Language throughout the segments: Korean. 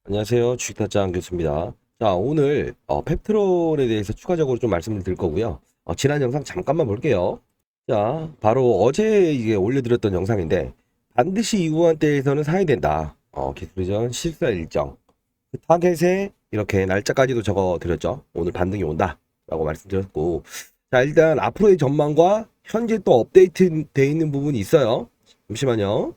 안녕하세요. 주식타짜 교수입니다. 자, 오늘 펩트론에 대해서 추가적으로 좀 말씀을 드릴 거고요. 지난 영상 잠깐만 볼게요. 자, 바로 어제 이게 올려드렸던 영상인데 반드시 이 구간대에서는 사야 된다. 기술이전 실사 일정. 그 타겟에 이렇게 날짜까지도 적어드렸죠. 오늘 반등이 온다라고 말씀드렸고, 자, 일단 앞으로의 전망과 현재 또 업데이트 돼 있는 부분이 있어요. 잠시만요.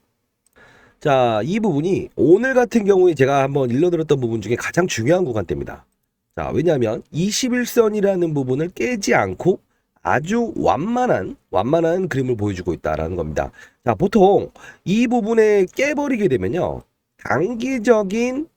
자, 이 부분이 오늘 같은 경우에 제가 한번 일러드렸던 부분 중에 가장 중요한 구간대입니다. 자, 왜냐하면 21선이라는 부분을 깨지 않고 아주 완만한 그림을 보여주고 있다라는 겁니다. 자, 보통 이 부분에 깨버리게 되면요, 단기적인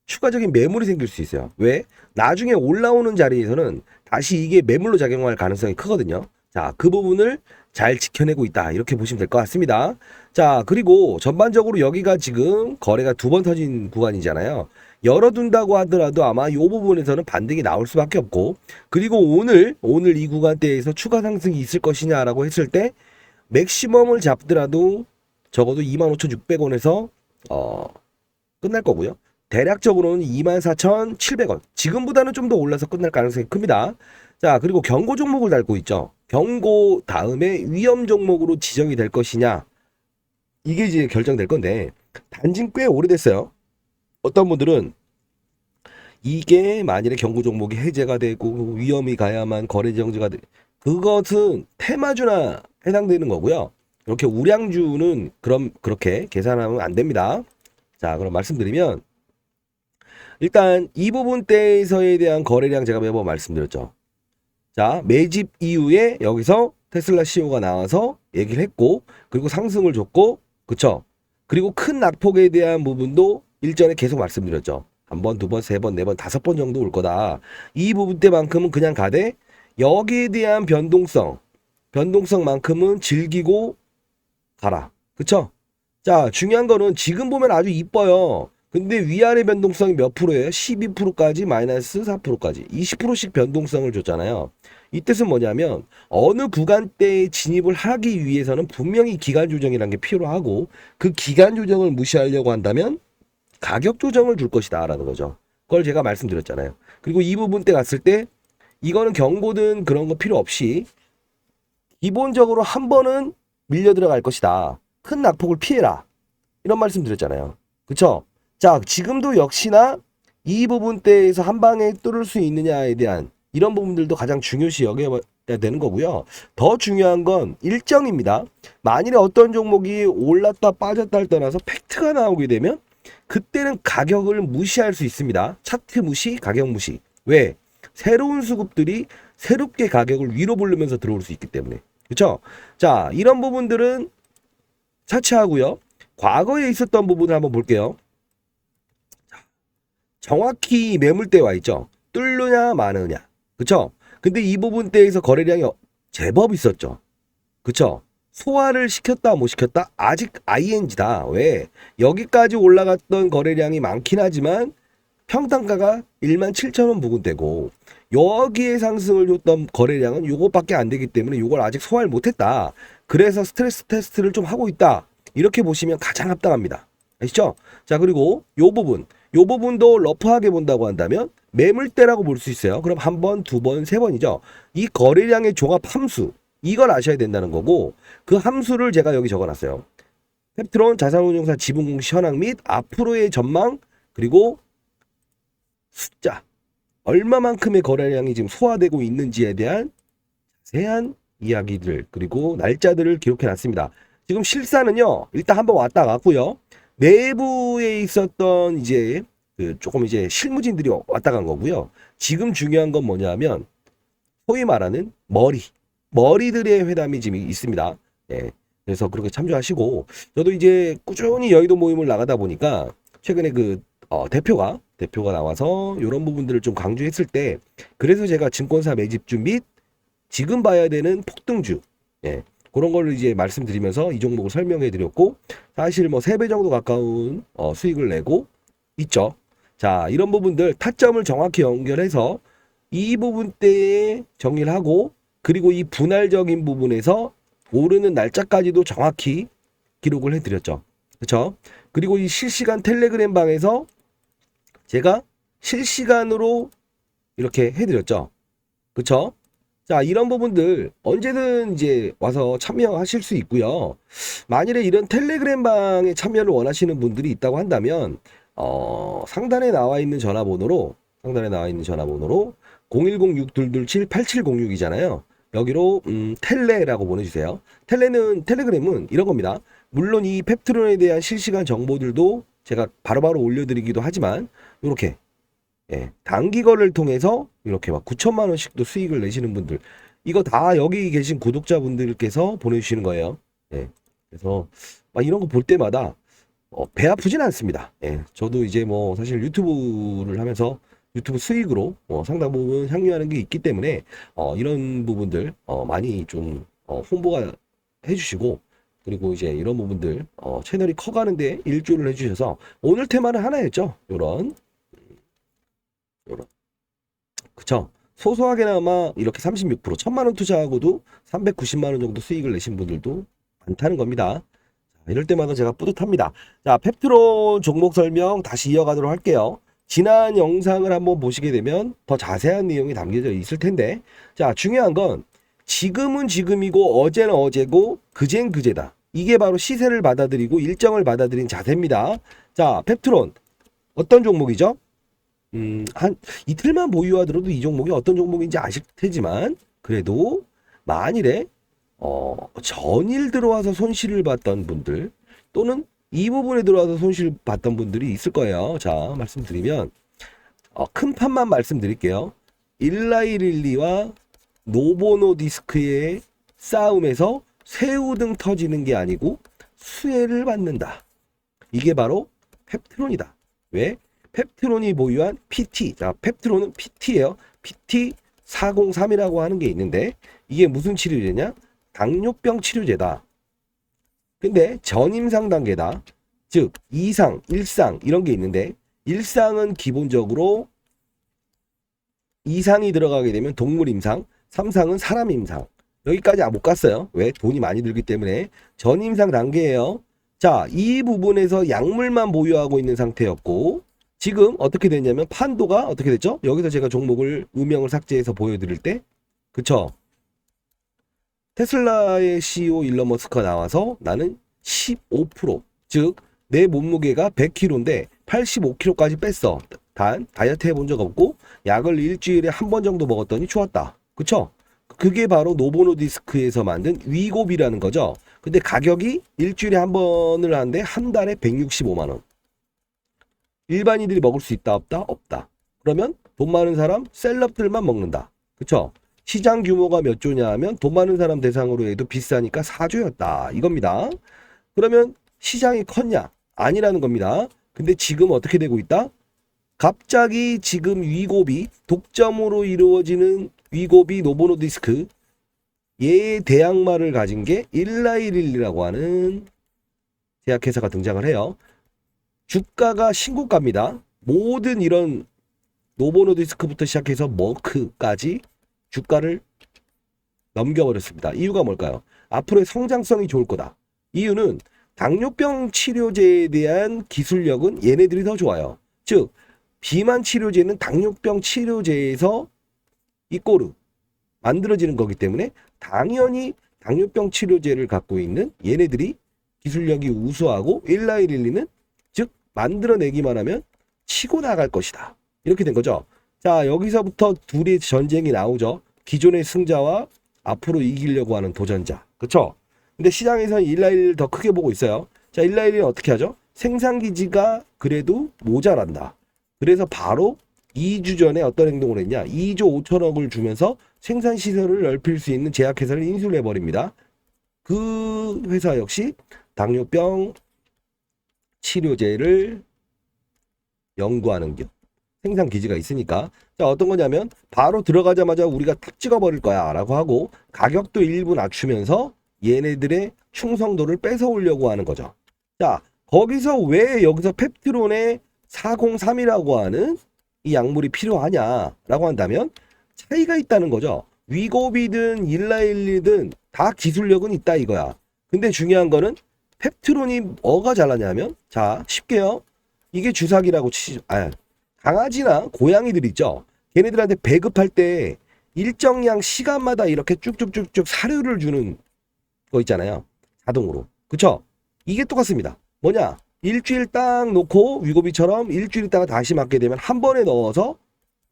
추가적인 매물이 생길 수 있어요. 왜? 나중에 올라오는 자리에서는 다시 이게 매물로 작용할 가능성이 크거든요. 자, 그 부분을 잘 지켜내고 있다. 이렇게 보시면 될 것 같습니다. 자, 그리고 전반적으로 여기가 지금 거래가 두 번 터진 구간이잖아요. 열어둔다고 하더라도 아마 이 부분에서는 반등이 나올 수밖에 없고, 그리고 오늘 이 구간대에서 추가 상승이 있을 것이냐라고 했을 때 맥시멈을 잡더라도 적어도 25,600원에서 끝날 거고요. 대략적으로는 24,700원. 지금보다는 좀 더 올라서 끝날 가능성이 큽니다. 자, 그리고 경고 종목을 달고 있죠. 경고 다음에 위험 종목으로 지정이 될 것이냐. 이게 이제 결정될 건데, 단지는 꽤 오래됐어요. 어떤 분들은 이게 만일에 경고 종목이 해제가 되고 위험이 가야만 거래 정지가 돼. 그것은 테마주나 해당되는 거고요. 이렇게 우량주는 그렇게 계산하면 안 됩니다. 자, 그럼 말씀드리면 일단 이 부분대에서에 대한 거래량 제가 매번 말씀드렸죠. 자, 매집 이후에 여기서 테슬라 CEO가 나와서 얘기를 했고, 그리고 상승을 줬고, 그쵸? 그리고 큰 낙폭에 대한 부분도 일전에 계속 말씀드렸죠. 한 번, 두 번, 세 번, 네 번, 다섯 번 정도 올 거다. 이 부분대만큼은 그냥 가되, 여기에 대한 변동성만큼은 즐기고 가라. 그쵸? 자, 중요한 거는 지금 보면 아주 이뻐요. 근데 위아래 변동성이 몇 프로예요? 12%까지 마이너스 4%까지 20%씩 변동성을 줬잖아요. 이 뜻은 뭐냐면 어느 구간대에 진입을 하기 위해서는 분명히 기간 조정이라는 게 필요하고, 그 기간 조정을 무시하려고 한다면 가격 조정을 줄 것이다 라는 거죠. 그걸 제가 말씀드렸잖아요. 그리고 이 부분 때 갔을 때 이거는 경고든 그런 거 필요 없이 기본적으로 한 번은 밀려 들어갈 것이다. 큰 낙폭을 피해라. 이런 말씀 드렸잖아요. 그쵸? 자, 지금도 역시나 이 부분대에서 한 방에 뚫을 수 있느냐에 대한 이런 부분들도 가장 중요시 여겨야 되는 거고요. 더 중요한 건 일정입니다. 만일에 어떤 종목이 올랐다 빠졌다를 떠나서 팩트가 나오게 되면 그때는 가격을 무시할 수 있습니다. 차트 무시, 가격 무시. 왜? 새로운 수급들이 새롭게 가격을 위로 부르면서 들어올 수 있기 때문에. 그렇죠? 자, 이런 부분들은 차치하고요. 과거에 있었던 부분을 한번 볼게요. 정확히 매물대 와 있죠. 뚫느냐 마느냐. 그쵸? 근데 이 부분대에서 거래량이 제법 있었죠. 그쵸? 소화를 시켰다 못 시켰다? 아직 ING다. 왜? 여기까지 올라갔던 거래량이 많긴 하지만 평단가가 17,000원 부근대고 여기에 상승을 줬던 거래량은 요것밖에 안 되기 때문에 요걸 아직 소화를 못했다. 그래서 스트레스 테스트를 좀 하고 있다. 이렇게 보시면 가장 합당합니다. 아시죠? 자, 그리고 요 부분도 러프하게 본다고 한다면 매물대라고 볼 수 있어요. 그럼 한 번, 두 번, 세 번이죠. 이 거래량의 종합 함수, 이걸 아셔야 된다는 거고, 그 함수를 제가 여기 적어놨어요. 펩트론 자산운용사 지분공시 현황 및 앞으로의 전망, 그리고 숫자, 얼마만큼의 거래량이 지금 소화되고 있는지에 대한 자세한 이야기들, 그리고 날짜들을 기록해 놨습니다. 지금 실사는요, 일단 한번 왔다 갔고요. 내부에 있었던 이제 조금 이제 실무진들이 왔다 간 거고요. 지금 중요한 건 뭐냐면 소위 말하는 머리들의 회담이 지금 있습니다. 네. 그래서 그렇게 참조하시고, 저도 이제 꾸준히 여의도 모임을 나가다 보니까 최근에 대표가 나와서 이런 부분들을 좀 강조했을 때, 그래서 제가 증권사 매집주 및 지금 봐야 되는 폭등주, 예, 그런 걸 이제 말씀드리면서 이 종목을 설명해 드렸고, 사실 뭐 3배 정도 가까운 수익을 내고 있죠. 자, 이런 부분들 타점을 정확히 연결해서 이 부분대에 정리를 하고, 그리고 이 분할적인 부분에서 오르는 날짜까지도 정확히 기록을 해드렸죠. 그렇죠? 그리고 이 실시간 텔레그램 방에서 제가 실시간으로 이렇게 해드렸죠. 그쵸? 자, 이런 부분들 언제든 이제 와서 참여하실 수 있고요. 만일에 이런 텔레그램 방에 참여를 원하시는 분들이 있다고 한다면, 상단에 나와 있는 전화번호로, 010-622-8706이잖아요. 여기로, 텔레라고 보내주세요. 텔레그램은 이런 겁니다. 물론 이 펩트론에 대한 실시간 정보들도 제가 바로바로 올려드리기도 하지만, 요렇게 예, 단기거래를 통해서 이렇게 막 9천만 원씩도 수익을 내시는 분들, 이거 다 여기 계신 구독자분들께서 보내주시는 거예요. 예, 그래서 막 이런 거 볼 때마다 배 아프진 않습니다. 예, 저도 이제 뭐 사실 유튜브를 하면서 유튜브 수익으로 상당 부분 향유하는 게 있기 때문에 이런 부분들 많이 좀 홍보가 해주시고, 그리고 이제 이런 부분들 채널이 커가는데 일조를 해주셔서 오늘 테마는 하나였죠. 요런 그쵸? 소소하게나마 이렇게 36% 1000만 원 투자하고도 390만 원 정도 수익을 내신 분들도 많다는 겁니다. 자, 이럴 때마다 제가 뿌듯합니다. 자, 펩트론 종목 설명 다시 이어가도록 할게요. 지난 영상을 한번 보시게 되면 더 자세한 내용이 담겨져 있을 텐데, 자, 중요한 건 지금은 지금이고 어제는 어제고 그젠 그제다. 이게 바로 시세를 받아들이고 일정을 받아들인 자세입니다. 자, 펩트론 어떤 종목이죠? 한 이틀만 보유하더라도 이 종목이 어떤 종목인지 아실 테지만, 그래도 만일에 전일 들어와서 손실을 봤던 분들, 또는 이 부분에 들어와서 손실 봤던 분들이 있을 거예요. 자, 말씀드리면 큰 판만 말씀드릴게요. 일라이릴리와 노보노디스크의 싸움에서 새우등 터지는 게 아니고 수혜를 받는다. 이게 바로 펩트론이다. 왜? 펩트론이 보유한 PT, 자, 펩트론은 PT예요. PT403이라고 하는 게 있는데, 이게 무슨 치료제냐? 당뇨병 치료제다. 근데 전임상 단계다. 즉 2상, 1상 이런 게 있는데, 1상은 기본적으로 2상이 들어가게 되면 동물 임상, 3상은 사람 임상. 여기까지 못 갔어요. 왜? 돈이 많이 들기 때문에. 전임상 단계예요. 자, 이 부분에서 약물만 보유하고 있는 상태였고, 지금 어떻게 됐냐면 판도가 어떻게 됐죠? 여기서 제가 종목을 음영을 삭제해서 보여드릴 때, 그쵸? 테슬라의 CEO 일론 머스크가 나와서 나는 15%, 즉 내 몸무게가 100kg인데 85kg까지 뺐어. 단 다이어트 해본 적 없고 약을 일주일에 한 번 정도 먹었더니 좋았다. 그쵸? 그게 바로 노보노디스크에서 만든 위고비라는 거죠. 근데 가격이 일주일에 한 번을 하는데 한 달에 165만 원. 일반인들이 먹을 수 있다 없다? 없다. 그러면 돈 많은 사람 셀럽들만 먹는다. 그쵸? 시장 규모가 몇 조냐 하면 돈 많은 사람 대상으로 해도 비싸니까 4조였다 이겁니다. 그러면 시장이 컸냐? 아니라는 겁니다. 근데 지금 어떻게 되고 있다? 갑자기 지금 위고비, 독점으로 이루어지는 위고비 노보노디스크, 얘의 대항마를 가진 게 일라이릴리라고 하는 제약회사가 등장을 해요. 주가가 신고가입니다. 모든 이런 노보노디스크부터 시작해서 머크까지 주가를 넘겨버렸습니다. 이유가 뭘까요? 앞으로의 성장성이 좋을 거다. 이유는 당뇨병 치료제에 대한 기술력은 얘네들이 더 좋아요. 즉 비만 치료제는 당뇨병 치료제에서 이꼬르 만들어지는 거기 때문에 당연히 당뇨병 치료제를 갖고 있는 얘네들이 기술력이 우수하고 일라이릴리는 즉 만들어내기만 하면 치고 나갈 것이다. 이렇게 된 거죠. 자, 여기서부터 둘이 전쟁이 나오죠. 기존의 승자와 앞으로 이기려고 하는 도전자. 그쵸? 근데 시장에서는 일라이릴리를 더 크게 보고 있어요. 자, 일라이릴리는 어떻게 하죠? 생산기지가 그래도 모자란다. 그래서 바로 2주 전에 어떤 행동을 했냐? 2조 5천억을 주면서 생산시설을 넓힐 수 있는 제약회사를 인수를 해버립니다. 그 회사 역시 당뇨병 치료제를 연구하는 기업. 생산 기지가 있으니까. 자, 어떤 거냐면 바로 들어가자마자 우리가 탁 찍어버릴 거야 라고 하고 가격도 일부 낮추면서 얘네들의 충성도를 뺏어오려고 하는 거죠. 자, 거기서 왜 여기서 펩트론의 403이라고 하는 이 약물이 필요하냐라고 한다면 차이가 있다는 거죠. 위고비든 일라일리든 다 기술력은 있다 이거야. 근데 중요한 거는 펩트론이 뭐가 잘나냐면, 자, 쉽게요. 이게 주사기라고 치죠. 강아지나 고양이들 있죠. 걔네들한테 배급할 때 일정량 시간마다 이렇게 쭉쭉쭉쭉 사료를 주는 거 있잖아요. 자동으로. 그쵸? 이게 똑같습니다. 뭐냐? 일주일 딱 놓고 위고비처럼 일주일 있다가 다시 맞게 되면 한 번에 넣어서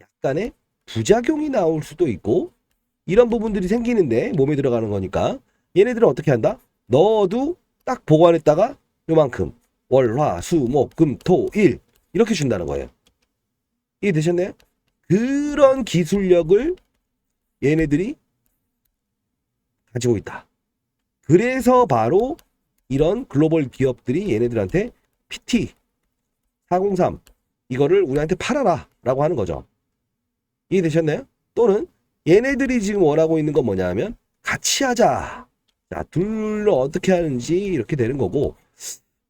약간의 부작용이 나올 수도 있고 이런 부분들이 생기는데 몸에 들어가는 거니까 얘네들은 어떻게 한다? 넣어도 딱 보관했다가 요만큼 월, 화, 수, 목, 금, 토, 일 이렇게 준다는 거예요. 이해되셨나요? 그런 기술력을 얘네들이 가지고 있다. 그래서 바로 이런 글로벌 기업들이 얘네들한테 PT403 이거를 우리한테 팔아라 라고 하는 거죠. 이해되셨나요? 또는 얘네들이 지금 원하고 있는 건 뭐냐 하면 같이 하자. 자, 둘로 어떻게 하는지 이렇게 되는 거고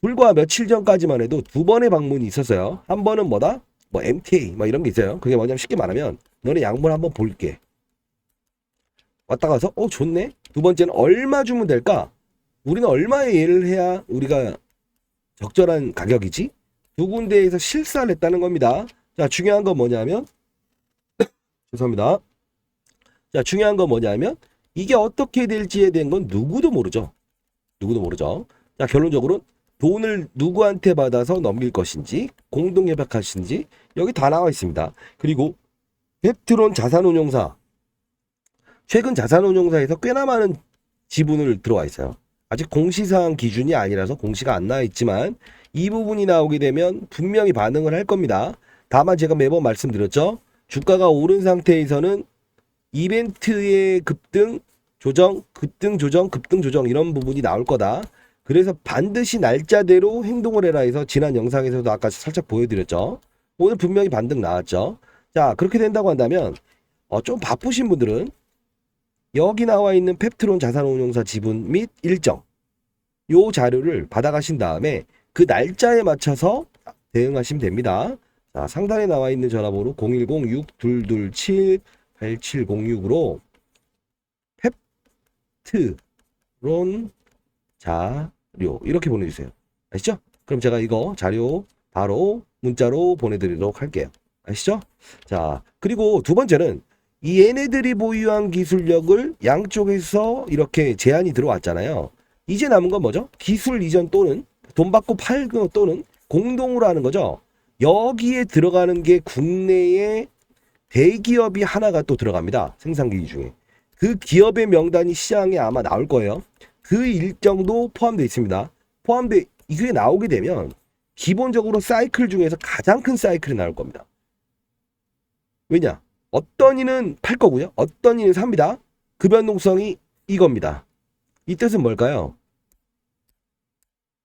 불과 며칠 전까지만 해도 두 번의 방문이 있었어요. 한 번은 뭐다? 뭐 MTA 뭐 이런 게 있어요. 그게 뭐냐면 쉽게 말하면 너네 양물 한번 볼게. 왔다 가서 좋네. 두 번째는 얼마 주면 될까? 우리는 얼마에 예를 해야 우리가 적절한 가격이지? 두 군데에서 실사를 했다는 겁니다. 자, 중요한 건 뭐냐면 죄송합니다. 자, 중요한 건 뭐냐면 이게 어떻게 될지에 대한 건 누구도 모르죠. 누구도 모르죠. 자, 결론적으로 돈을 누구한테 받아서 넘길 것인지 공동 협약하신지 여기 다 나와 있습니다. 그리고 펩트론 자산운용사 최근 자산운용사에서 꽤나 많은 지분을 들어와 있어요. 아직 공시사항 기준이 아니라서 공시가 안 나와 있지만 이 부분이 나오게 되면 분명히 반응을 할 겁니다. 다만 제가 매번 말씀드렸죠. 주가가 오른 상태에서는 이벤트의 급등, 조정, 급등, 조정, 급등, 조정 이런 부분이 나올 거다. 그래서 반드시 날짜대로 행동을 해라 해서 지난 영상에서도 아까 살짝 보여드렸죠. 오늘 분명히 반등 나왔죠. 자, 그렇게 된다고 한다면 좀 바쁘신 분들은 여기 나와 있는 펩트론 자산운용사 지분 및 일정 요 자료를 받아가신 다음에 그 날짜에 맞춰서 대응하시면 됩니다. 자, 상단에 나와 있는 전화번호 010-6227-8706으로 펩트론 자료 이렇게 보내주세요. 아시죠? 그럼 제가 이거 자료 바로 문자로 보내드리도록 할게요. 아시죠? 자, 그리고 두 번째는 이 얘네들이 보유한 기술력을 양쪽에서 이렇게 제한이 들어왔잖아요. 이제 남은 건 뭐죠? 기술 이전 또는 돈 받고 팔고 또는 공동으로 하는 거죠. 여기에 들어가는 게 국내의 대기업이 하나가 또 들어갑니다. 생산기기 중에. 그 기업의 명단이 시장에 아마 나올 거예요. 그 일정도 포함되어 있습니다. 이게 나오게 되면 기본적으로 사이클 중에서 가장 큰 사이클이 나올 겁니다. 왜냐? 어떤 이는 팔 거고요. 어떤 이는 삽니다. 그 변동성이 이겁니다. 이 뜻은 뭘까요?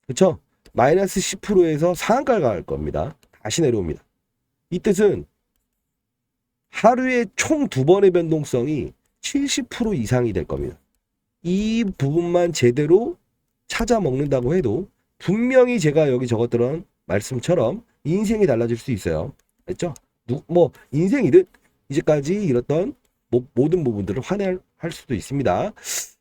그쵸? 마이너스 10%에서 상한가를 갈 겁니다. 다시 내려옵니다. 이 뜻은 하루에 총 2번의 변동성이 70% 이상이 될 겁니다. 이 부분만 제대로 찾아 먹는다고 해도 분명히 제가 여기 적었던 말씀처럼 인생이 달라질 수 있어요. 알죠? 인생이든 이제까지 이뤘던 모든 부분들을 환해할 수도 있습니다.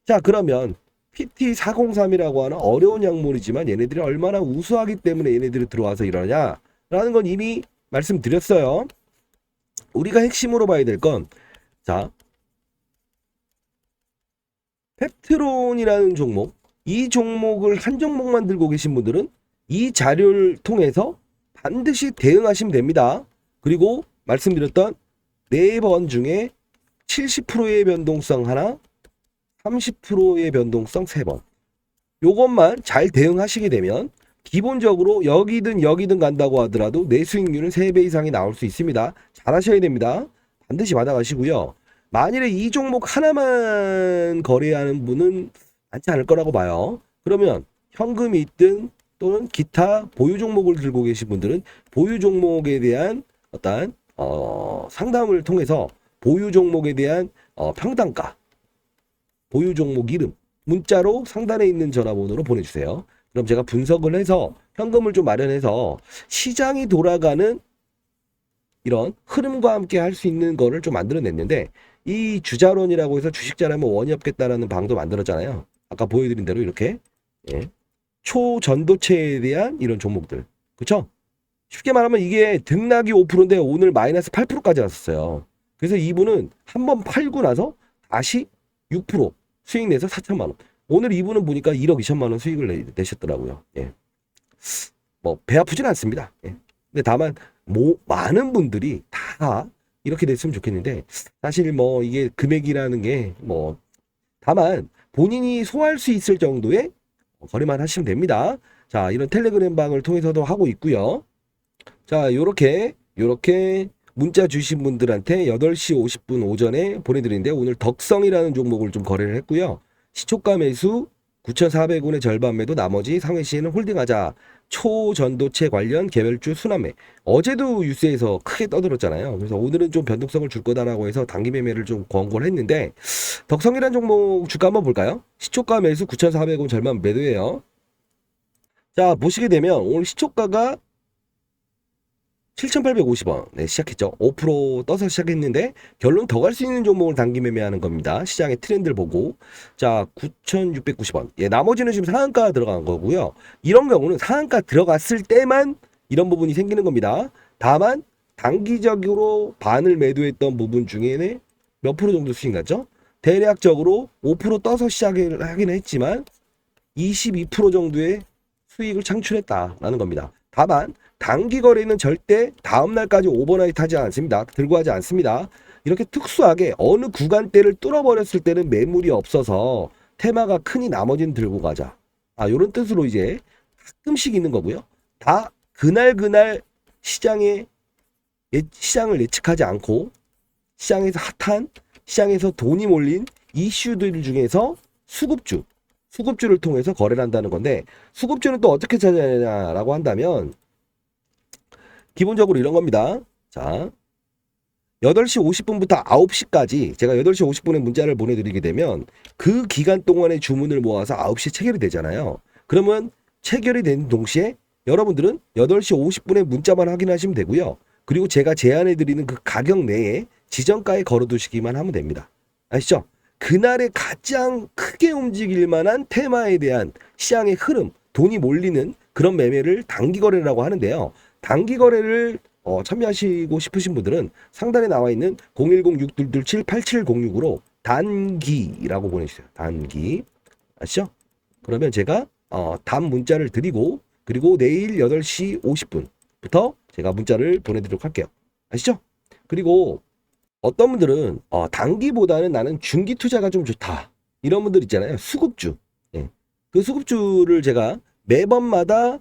자, 그러면 PT403이라고 하는 어려운 약물이지만 얘네들이 얼마나 우수하기 때문에 얘네들이 들어와서 이러냐라는 건 이미 말씀드렸어요. 우리가 핵심으로 봐야 될 건 자, 펩트론이라는 종목, 이 종목을 한 종목만 들고 계신 분들은 이 자료를 통해서 반드시 대응하시면 됩니다. 그리고 말씀드렸던 4번 중에 70%의 변동성 하나, 30%의 변동성 3번. 요것만 잘 대응하시게 되면 기본적으로 여기든 간다고 하더라도 내 수익률은 3배 이상이 나올 수 있습니다. 잘 하셔야 됩니다. 반드시 받아가시고요. 만일에 이 종목 하나만 거래하는 분은 많지 않을 거라고 봐요. 그러면 현금이 있든 또는 기타 보유 종목을 들고 계신 분들은 보유 종목에 대한 어떤 상담을 통해서 보유 종목에 대한 평단가, 보유 종목 이름, 문자로 상단에 있는 전화번호로 보내주세요. 그럼 제가 분석을 해서 현금을 좀 마련해서 시장이 돌아가는 이런 흐름과 함께 할 수 있는 거를 좀 만들어냈는데 이 주자론이라고 해서 주식 잘하면 원이 없겠다라는 방도 만들었잖아요. 아까 보여드린 대로 이렇게 초전도체에 대한 이런 종목들. 그쵸? 쉽게 말하면 이게 등락이 5%인데 오늘 마이너스 8%까지 왔었어요. 그래서 이분은 한번 팔고 나서 다시 6% 수익 내서 4천만 원. 오늘 이분은 보니까 1억 2천만 원 수익을 내셨더라고요. 예. 뭐 배 아프진 않습니다. 예. 근데 다만 많은 분들이 다 이렇게 됐으면 좋겠는데 사실 뭐 이게 금액이라는 게 뭐 다만 본인이 소화할 수 있을 정도의 거래만 하시면 됩니다. 자, 이런 텔레그램 방을 통해서도 하고 있고요. 자, 요렇게 문자 주신 분들한테 8시 50분 오전에 보내드리는데 오늘 덕성이라는 종목을 좀 거래를 했고요. 시초가 매수 9,400원의 절반 매도 나머지 상회 시에는 홀딩하자. 초전도체 관련 개별주 순환매. 어제도 뉴스에서 크게 떠들었잖아요. 그래서 오늘은 좀 변동성을 줄 거다라고 해서 단기 매매를 좀 권고를 했는데 덕성이라는 종목 주가 한번 볼까요? 시초가 매수 9,400원 절반 매도예요. 자, 보시게 되면 오늘 시초가가 7,850원. 네, 시작했죠. 5% 떠서 시작했는데 결론 더 갈 수 있는 종목을 단기 매매하는 겁니다. 시장의 트렌드를 보고. 자, 9,690원. 예, 나머지는 지금 상한가 들어간 거고요. 이런 경우는 상한가 들어갔을 때만 이런 부분이 생기는 겁니다. 다만 단기적으로 반을 매도했던 부분 중에는 몇 프로 정도 수익 났죠? 대략적으로 5% 떠서 시작을 하긴 했지만 22% 정도의 수익을 창출했다라는 겁니다. 다만 단기 거래는 절대 다음 날까지 오버나이트 하지 않습니다. 들고 하지 않습니다. 이렇게 특수하게 어느 구간대를 뚫어버렸을 때는 매물이 없어서 테마가 크니 나머지는 들고 가자. 요런 뜻으로 이제 가끔씩 있는 거고요. 다 그날 시장을 예측하지 않고 시장에서 핫한 시장에서 돈이 몰린 이슈들 중에서 수급주를 통해서 거래를 한다는 건데 수급주는 또 어떻게 찾아내냐라고 한다면 기본적으로 이런 겁니다. 자, 8시 50분부터 9시까지 제가 8시 50분에 문자를 보내드리게 되면 그 기간 동안의 주문을 모아서 9시에 체결이 되잖아요. 그러면 체결이 된 동시에 여러분들은 8시 50분에 문자만 확인하시면 되고요. 그리고 제가 제안해드리는 그 가격 내에 지정가에 걸어두시기만 하면 됩니다. 아시죠? 그날에 가장 크게 움직일 만한 테마에 대한 시장의 흐름, 돈이 몰리는 그런 매매를 단기 거래라고 하는데요. 단기 거래를 참여하시고 싶으신 분들은 상단에 나와 있는 010-6227-8706으로 단기라고 보내주세요. 단기. 아시죠? 그러면 제가 단 문자를 드리고 그리고 내일 8시 50분부터 제가 문자를 보내드리도록 할게요. 아시죠? 그리고 어떤 분들은 단기보다는 나는 중기 투자가 좀 좋다. 이런 분들 있잖아요. 수급주. 예. 그 수급주를 제가 매번마다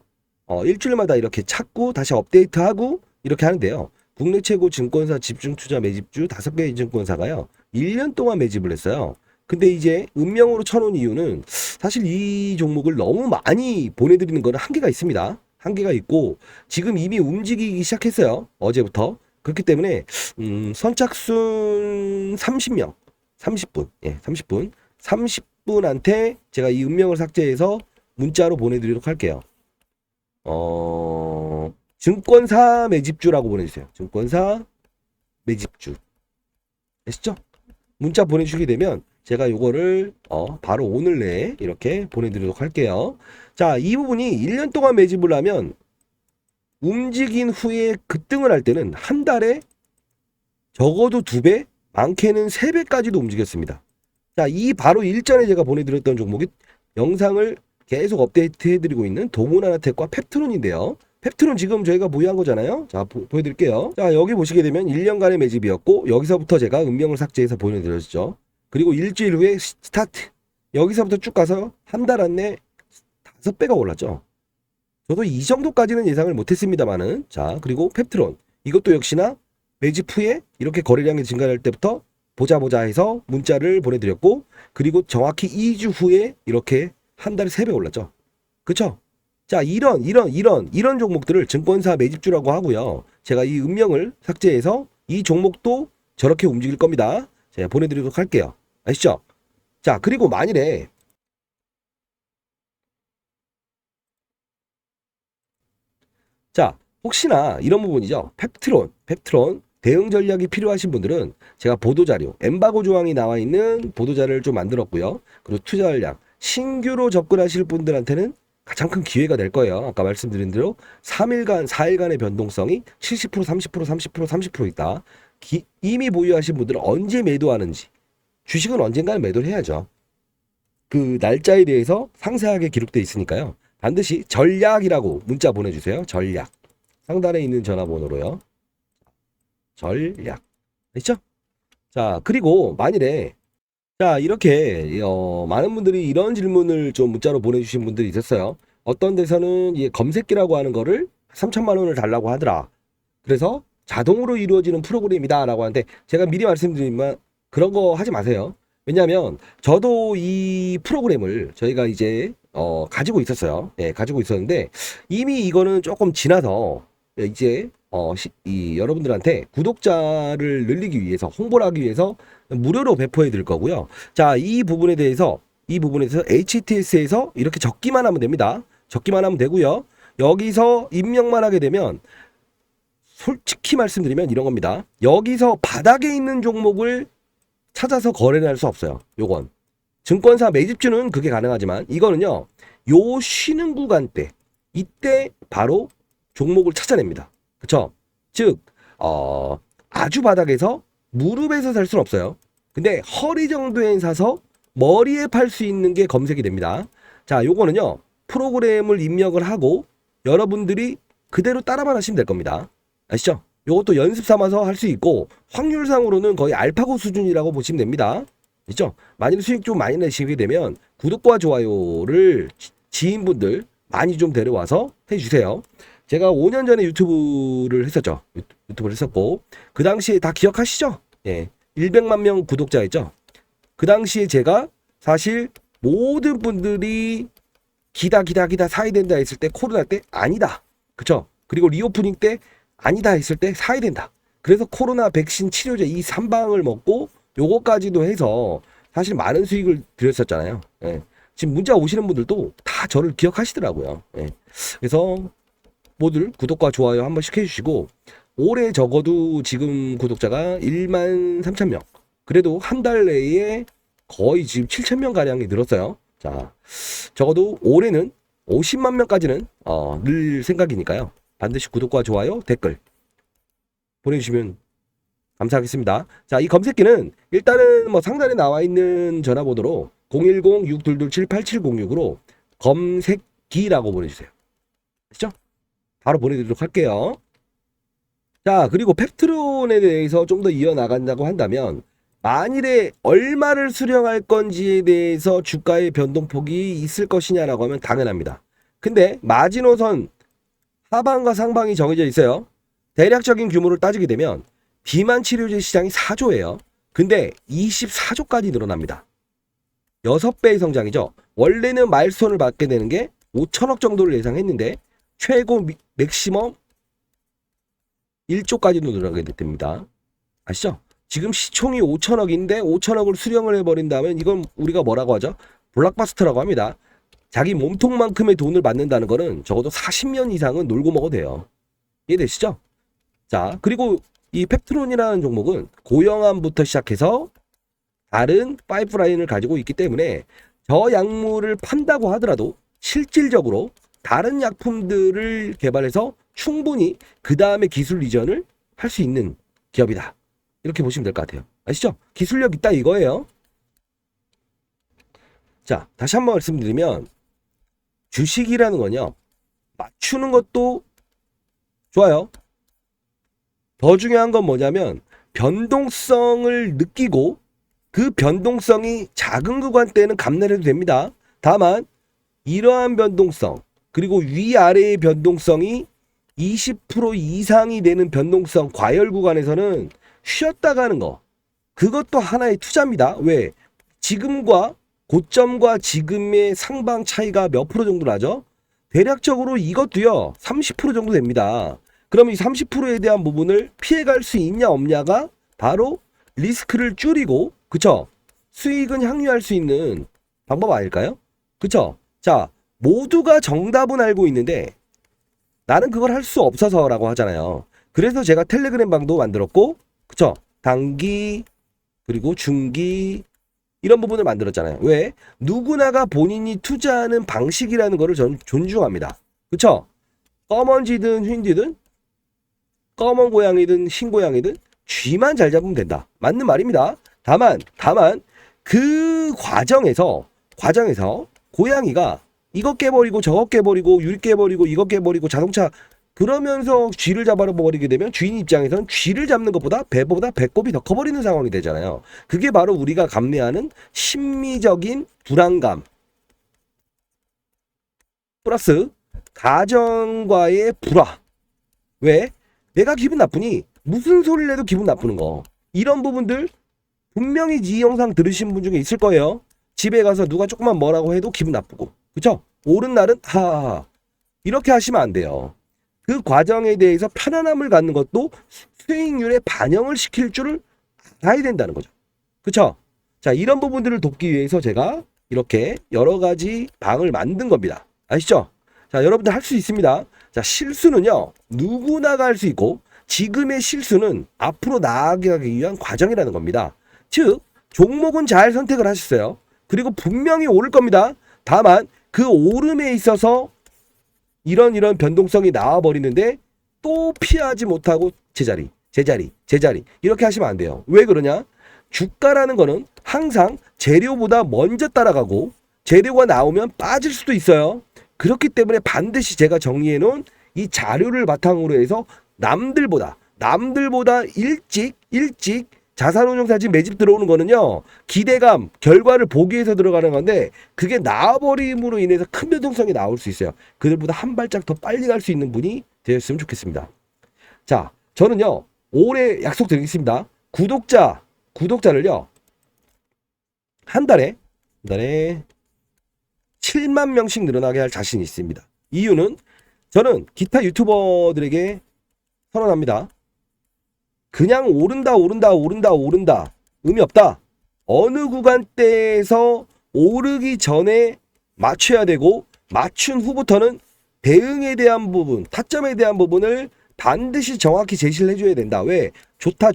일주일마다 이렇게 찾고 다시 업데이트하고 이렇게 하는데요. 국내 최고 증권사 집중투자 매집주 5개 증권사가요. 1년 동안 매집을 했어요. 근데 이제 음명으로 쳐놓은 이유는 사실 이 종목을 너무 많이 보내드리는 거는 한계가 있습니다. 한계가 있고 지금 이미 움직이기 시작했어요. 어제부터. 그렇기 때문에 선착순 30명 30분 예 30분한테 제가 이 음명을 삭제해서 문자로 보내드리도록 할게요. 증권사 매집주라고 보내주세요. 증권사 매집주 아시죠? 문자 보내주시게 되면 제가 요거를 바로 오늘 내에 이렇게 보내드리도록 할게요. 자, 이 부분이 1년 동안 매집을 하면 움직인 후에 급등을 할 때는 한 달에 적어도 2배, 많게는 3배까지도 움직였습니다. 자, 이 바로 일전에 제가 보내드렸던 종목이 영상을 계속 업데이트 해드리고 있는 동문하나텍과 펩트론인데요. 펩트론 지금 저희가 보유한 거잖아요. 자, 보여드릴게요. 자, 여기 보시게 되면 1년간의 매집이었고 여기서부터 제가 음명을 삭제해서 보내드렸죠. 그리고 일주일 후에 스타트. 여기서부터 쭉 가서 한 달 안에 5배가 올랐죠. 저도 이 정도까지는 예상을 못했습니다만은 자, 그리고 펩트론 이것도 역시나 매집 후에 이렇게 거래량이 증가할 때부터 보자 해서 문자를 보내드렸고 그리고 정확히 2주 후에 이렇게 한 달에 3배 올랐죠. 그쵸? 자, 이런 종목들을 증권사 매집주라고 하고요. 제가 이 음명을 삭제해서 이 종목도 저렇게 움직일 겁니다. 제가 보내드리도록 할게요. 아시죠? 자, 그리고 만일에 자, 혹시나 이런 부분이죠. 펩트론 대응 전략이 필요하신 분들은 제가 보도자료, 엠바고 조항이 나와 있는 보도자료를 좀 만들었고요. 그리고 투자 전략, 신규로 접근하실 분들한테는 가장 큰 기회가 될 거예요. 아까 말씀드린 대로 3일간, 4일간의 변동성이 70%, 30%, 30%, 30% 있다. 이미 보유하신 분들은 언제 매도하는지, 주식은 언젠가는 매도를 해야죠. 그 날짜에 대해서 상세하게 기록되어 있으니까요. 반드시 전략이라고 문자 보내주세요. 전략. 상단에 있는 전화번호로요. 전략. 됐죠? 자, 그리고 만일에 자, 이렇게 많은 분들이 이런 질문을 좀 문자로 보내주신 분들이 있었어요. 어떤 데서는 이 검색기라고 하는 거를 3천만 원을 달라고 하더라. 그래서 자동으로 이루어지는 프로그램이다 라고 하는데, 제가 미리 말씀드리면 그런 거 하지 마세요. 왜냐하면 저도 이 프로그램을 저희가 이제 가지고 있었어요. 예, 가지고 있었는데 이미 이거는 조금 지나서 이제 여러분들한테 구독자를 늘리기 위해서, 홍보를 하기 위해서 무료로 배포해 드릴 거고요. 자, 이 부분에 대해서 HTS에서 이렇게 적기만 하면 됩니다. 적기만 하면 되고요. 여기서 입력만 하게 되면, 솔직히 말씀드리면 이런 겁니다. 여기서 바닥에 있는 종목을 찾아서 거래를 할 수 없어요. 요건 증권사 매집주는 그게 가능하지만, 이거는요, 요 쉬는 구간대, 이때 바로 종목을 찾아냅니다. 그쵸? 즉 아주 바닥에서, 무릎에서 살 수는 없어요. 근데 허리 정도에 사서 머리에 팔 수 있는 게 검색이 됩니다. 자, 요거는요, 프로그램을 입력을 하고 여러분들이 그대로 따라만 하시면 될 겁니다. 아시죠? 요것도 연습 삼아서 할 수 있고, 확률상으로는 거의 알파고 수준이라고 보시면 됩니다. 있죠? 만일 수익 좀 많이 내시게 되면 구독과 좋아요를 지인분들 많이 좀 데려와서 해주세요. 제가 5년 전에 유튜브를 했었죠. 유튜브를 했었고, 그 당시에 다 기억하시죠? 예. 100만 명 구독자였죠. 그 당시에 제가 사실 모든 분들이 기다 사야 된다 했을 때, 코로나 때 아니다. 그쵸? 그리고 리오프닝 때 아니다 했을 때 사야 된다. 그래서 코로나 백신 치료제 이 3방을 먹고 요거까지도 해서 사실 많은 수익을 드렸었잖아요. 예. 지금 문자 오시는 분들도 다 저를 기억하시더라고요. 예. 그래서 모두 구독과 좋아요 한 번씩 해주시고, 올해 적어도 지금 구독자가 1만 3천 명. 그래도 한 달 내에 거의 지금 7천 명 가량이 늘었어요. 자, 적어도 올해는 50만 명까지는 늘 생각이니까요. 반드시 구독과 좋아요, 댓글 보내주시면 감사하겠습니다. 자, 이 검색기는 일단은 뭐 상단에 나와 있는 전화번호로 010-6227-8706으로 검색기라고 보내주세요. 아시죠? 바로 보내드리도록 할게요. 자, 그리고 펩트론에 대해서 좀 더 이어나간다고 한다면, 만일에 얼마를 수령할 건지에 대해서 주가의 변동폭이 있을 것이냐라고 하면 당연합니다. 근데 마지노선 하방과 상방이 정해져 있어요. 대략적인 규모를 따지게 되면 비만 치료제 시장이 4조예요. 근데 24조까지 늘어납니다. 6배의 성장이죠. 원래는 마일스톤을 받게 되는 게 5천억 정도를 예상했는데 최고 맥시멈 1조까지도 늘어나게 됩니다. 아시죠? 지금 시총이 5천억인데 5천억을 수령을 해버린다면 이건 우리가 뭐라고 하죠? 블록버스터라고 합니다. 자기 몸통만큼의 돈을 받는다는 거는 적어도 40년 이상은 놀고 먹어도 돼요. 이해되시죠? 자, 그리고 이 펩트론이라는 종목은 고영암부터 시작해서 다른 파이프라인을 가지고 있기 때문에 저 약물을 판다고 하더라도 실질적으로 다른 약품들을 개발해서 충분히 그 다음에 기술 이전을 할 수 있는 기업이다. 이렇게 보시면 될 것 같아요. 아시죠? 기술력 있다 이거예요. 자, 다시 한번 말씀드리면 주식이라는 건요, 맞추는 것도 좋아요. 더 중요한 건 뭐냐면 변동성을 느끼고 그 변동성이 작은 구간 때는 감내를 해도 됩니다. 다만 이러한 변동성, 그리고 위아래의 변동성이 20% 이상이 되는 변동성 과열 구간에서는 쉬었다 가는 거, 그것도 하나의 투자입니다. 왜? 지금과 고점과 지금의 상방 차이가 몇 프로 정도 나죠? 대략적으로 이것도요 30% 정도 됩니다. 그럼 이 30%에 대한 부분을 피해갈 수 있냐 없냐가 바로 리스크를 줄이고, 그쵸? 수익은 향유할 수 있는 방법 아닐까요? 그쵸? 자, 모두가 정답은 알고 있는데 나는 그걸 할 수 없어서 라고 하잖아요. 그래서 제가 텔레그램 방도 만들었고, 그쵸? 단기, 그리고 중기, 이런 부분을 만들었잖아요. 왜? 누구나가 본인이 투자하는 방식이라는 거를 저는 존중합니다. 그쵸? 검은쥐든 흰쥐든 검은 고양이든 흰 고양이든 쥐만 잘 잡으면 된다. 맞는 말입니다. 다만 그 과정에서 고양이가 이것 깨버리고 저것 깨버리고 유리 깨버리고 이것 깨버리고 자동차 그러면서 쥐를 잡아버리게 되면 주인 입장에서는 쥐를 잡는 것보다 배보다 배꼽이 더 커버리는 상황이 되잖아요. 그게 바로 우리가 감내하는 심리적인 불안감 플러스 가정과의 불화. 왜? 내가 기분 나쁘니 무슨 소리를 해도 기분 나쁘는 거. 이런 부분들 분명히 이 영상 들으신 분 중에 있을 거예요. 집에 가서 누가 조금만 뭐라고 해도 기분 나쁘고. 그쵸? 옳은 날은 하하하. 이렇게 하시면 안 돼요. 그 과정에 대해서 편안함을 갖는 것도 수익률에 반영을 시킬 줄을 알아야 된다는 거죠. 그쵸? 자, 이런 부분들을 돕기 위해서 제가 이렇게 여러 가지 방을 만든 겁니다. 아시죠? 자, 여러분들 할 수 있습니다. 자, 실수는요, 누구나가 할 수 있고, 지금의 실수는 앞으로 나아가기 위한 과정이라는 겁니다. 즉, 종목은 잘 선택을 하셨어요. 그리고 분명히 오를 겁니다. 다만, 그 오름에 있어서 이런 변동성이 나와버리는데 또 피하지 못하고 제자리 이렇게 하시면 안 돼요. 왜 그러냐? 주가라는 거는 항상 재료보다 먼저 따라가고 재료가 나오면 빠질 수도 있어요. 그렇기 때문에 반드시 제가 정리해 놓은 이 자료를 바탕으로 해서 남들보다 일찍 자산운용사진 매집 들어오는 거는요, 기대감, 결과를 보기 위해서 들어가는 건데, 그게 나와버림으로 인해서 큰 변동성이 나올 수 있어요. 그들보다 한 발짝 더 빨리 갈 수 있는 분이 되었으면 좋겠습니다. 자, 저는요, 올해 약속드리겠습니다. 구독자를요, 한 달에 7만 명씩 늘어나게 할 자신이 있습니다. 이유는 저는 기타 유튜버들에게 선언합니다. 그냥 오른다 의미 없다. 어느 구간대에서 오르기 전에 맞춰야 되고, 맞춘 후부터는 대응에 대한 부분, 타점에 대한 부분을 반드시 정확히 제시를 해줘야 된다. 왜? 좋다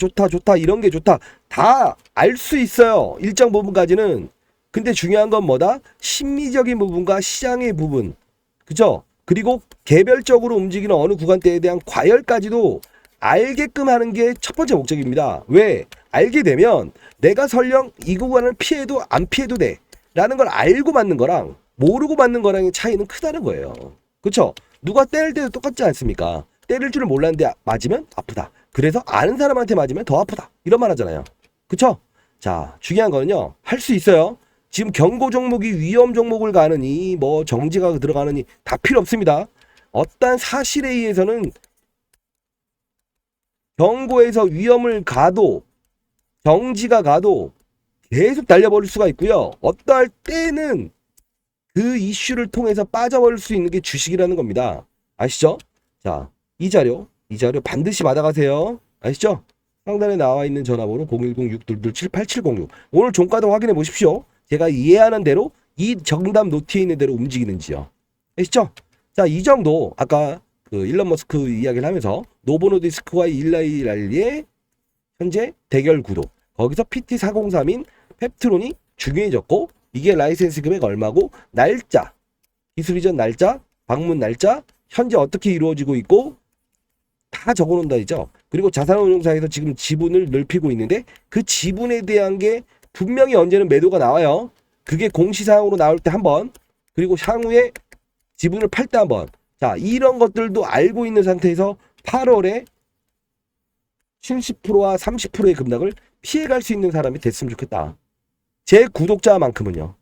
이런 게 좋다 다 알 수 있어요, 일정 부분까지는. 근데 중요한 건 뭐다? 심리적인 부분과 시장의 부분, 그죠? 그리고 개별적으로 움직이는 어느 구간대에 대한 과열까지도 알게끔 하는 게 첫 번째 목적입니다. 왜? 알게 되면 내가 설령 이 구간을 피해도 안 피해도 돼 라는 걸 알고 맞는 거랑 모르고 맞는 거랑의 차이는 크다는 거예요. 그쵸? 누가 때릴 때도 똑같지 않습니까? 때릴 줄을 몰랐는데 맞으면 아프다. 그래서 아는 사람한테 맞으면 더 아프다. 이런 말 하잖아요. 그쵸? 자, 중요한 거는요, 할 수 있어요. 지금 경고 종목이 위험 종목을 가느니 뭐 정지가 들어가느니 다 필요 없습니다. 어떤 사실에 의해서는 경고에서 위험을 가도 정지가 가도 계속 달려버릴 수가 있고요. 어떠할 때는 그 이슈를 통해서 빠져버릴 수 있는 게 주식이라는 겁니다. 아시죠? 자, 이 자료 반드시 받아가세요. 아시죠? 상단에 나와 있는 전화번호 010-622-7870. 오늘 종가도 확인해 보십시오. 제가 이해하는 대로 이 정답 노트에 있는 대로 움직이는지요. 아시죠? 자, 이 정도 아까 그 일론 머스크 이야기를 하면서 노보노디스크와 일라이 랄리의 현재 대결 구도, 거기서 PT403인 펩트론이 중요해졌고, 이게 라이센스 금액 얼마고, 날짜, 기술 이전 날짜, 방문 날짜, 현재 어떻게 이루어지고 있고 다 적어놓는다이죠. 그리고 자산운용사에서 지금 지분을 넓히고 있는데 그 지분에 대한 게 분명히 언제는 매도가 나와요. 그게 공시사항으로 나올 때 한 번, 그리고 향후에 지분을 팔 때 한 번. 자, 이런 것들도 알고 있는 상태에서 8월에 70%와 30%의 급락을 피해갈 수 있는 사람이 됐으면 좋겠다. 제 구독자만큼은요.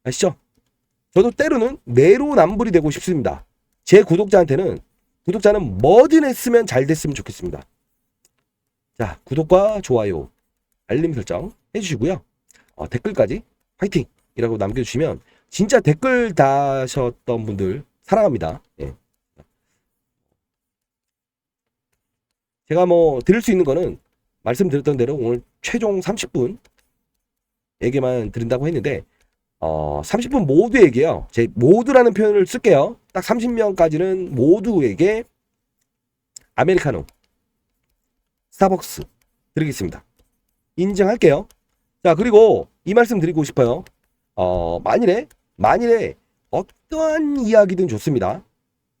아시죠? 저도 때로는 내로남불이 되고 싶습니다. 제 구독자는 뭐든 했으면 잘 됐으면 좋겠습니다. 자, 구독과 좋아요, 알림 설정 해주시고요. 댓글까지 화이팅이라고 남겨주시면 진짜 댓글 다셨던 분들 사랑합니다. 예. 제가 뭐 드릴 수 있는 거는 말씀드렸던 대로 오늘 최종 30분에게만 드린다고 했는데 30분 모두에게요. 제 모두라는 표현을 쓸게요. 딱 30명까지는 모두에게 아메리카노, 스타벅스 드리겠습니다. 인증할게요. 자, 그리고 이 말씀 드리고 싶어요. 만일에 어떠한 이야기든 좋습니다.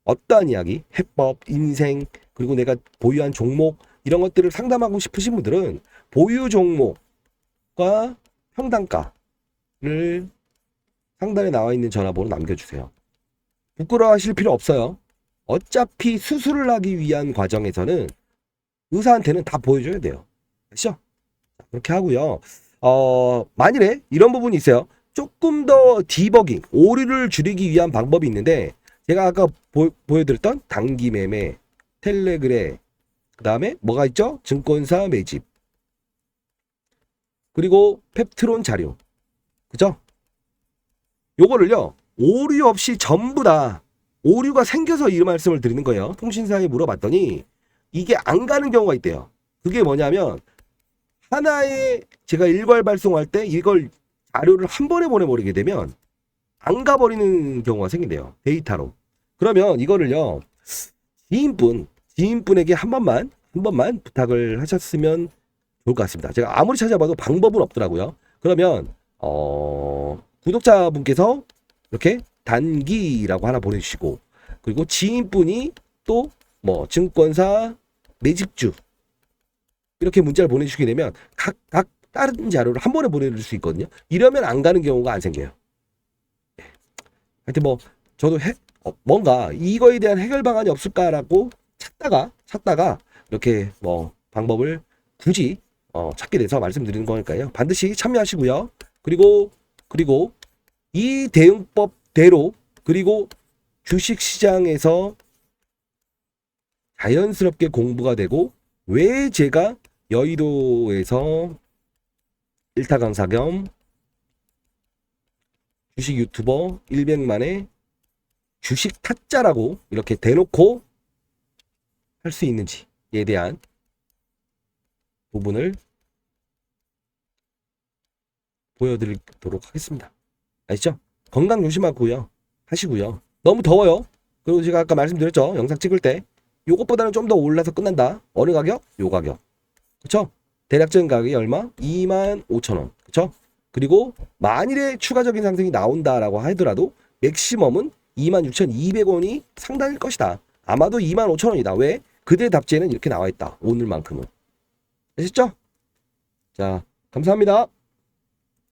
어떠한 이야기, 해법, 인생, 그리고 내가 보유한 종목 이런 것들을 상담하고 싶으신 분들은 보유 종목과 평단가를 상단에 나와 있는 전화번호 남겨주세요. 부끄러워하실 필요 없어요. 어차피 수술을 하기 위한 과정에서는 의사한테는 다 보여줘야 돼요. 아시죠? 그렇게 하고요. 만일에 이런 부분이 있어요. 조금 더 디버깅, 오류를 줄이기 위한 방법이 있는데 제가 아까 보여드렸던 단기 매매, 텔레그램, 그 다음에 뭐가 있죠? 증권사 매집, 그리고 펩트론 자료, 그죠? 요거를요, 오류 없이 전부 다 오류가 생겨서 이 말씀을 드리는 거예요. 통신사에 물어봤더니 이게 안 가는 경우가 있대요. 그게 뭐냐면 하나의 제가 일괄 발송할 때 이걸 자료를 한 번에 보내버리게 되면 안 가버리는 경우가 생긴대요. 데이터로. 그러면 이거를요, 지인분에게 한 번만 부탁을 하셨으면 좋을 것 같습니다. 제가 아무리 찾아봐도 방법은 없더라고요. 그러면 구독자분께서 이렇게 단기라고 하나 보내주시고, 그리고 지인분이 또 뭐 증권사 매집주 이렇게 문자를 보내주시게 되면 각 다른 자료를 한 번에 보내줄 수 있거든요. 이러면 안 가는 경우가 안 생겨요. 하여튼 뭐 저도 뭔가 이거에 대한 해결 방안이 없을까라고 찾다가 이렇게 뭐 방법을 굳이 찾게 돼서 말씀드리는 거니까요. 반드시 참여하시고요. 그리고 이 대응법대로, 그리고 주식시장에서 자연스럽게 공부가 되고, 왜 제가 여의도에서 일타 강사 겸 주식 유튜버 100만의 주식 타짜라고 이렇게 대놓고 할 수 있는지에 대한 부분을 보여드리도록 하겠습니다. 아시죠? 건강 조심하고요. 하시고요. 너무 더워요. 그리고 제가 아까 말씀드렸죠. 영상 찍을 때 요것보다는 좀 더 올라서 끝난다. 어느 가격? 요 가격. 그쵸? 대략적인 가격이 얼마? 25,000원. 그쵸? 그리고 만일에 추가적인 상승이 나온다라고 하더라도 맥시멈은 26,200원이 상단일 것이다. 아마도 25,000원이다. 왜? 그들의 답지에는 이렇게 나와 있다. 오늘만큼은. 아셨죠? 자, 감사합니다.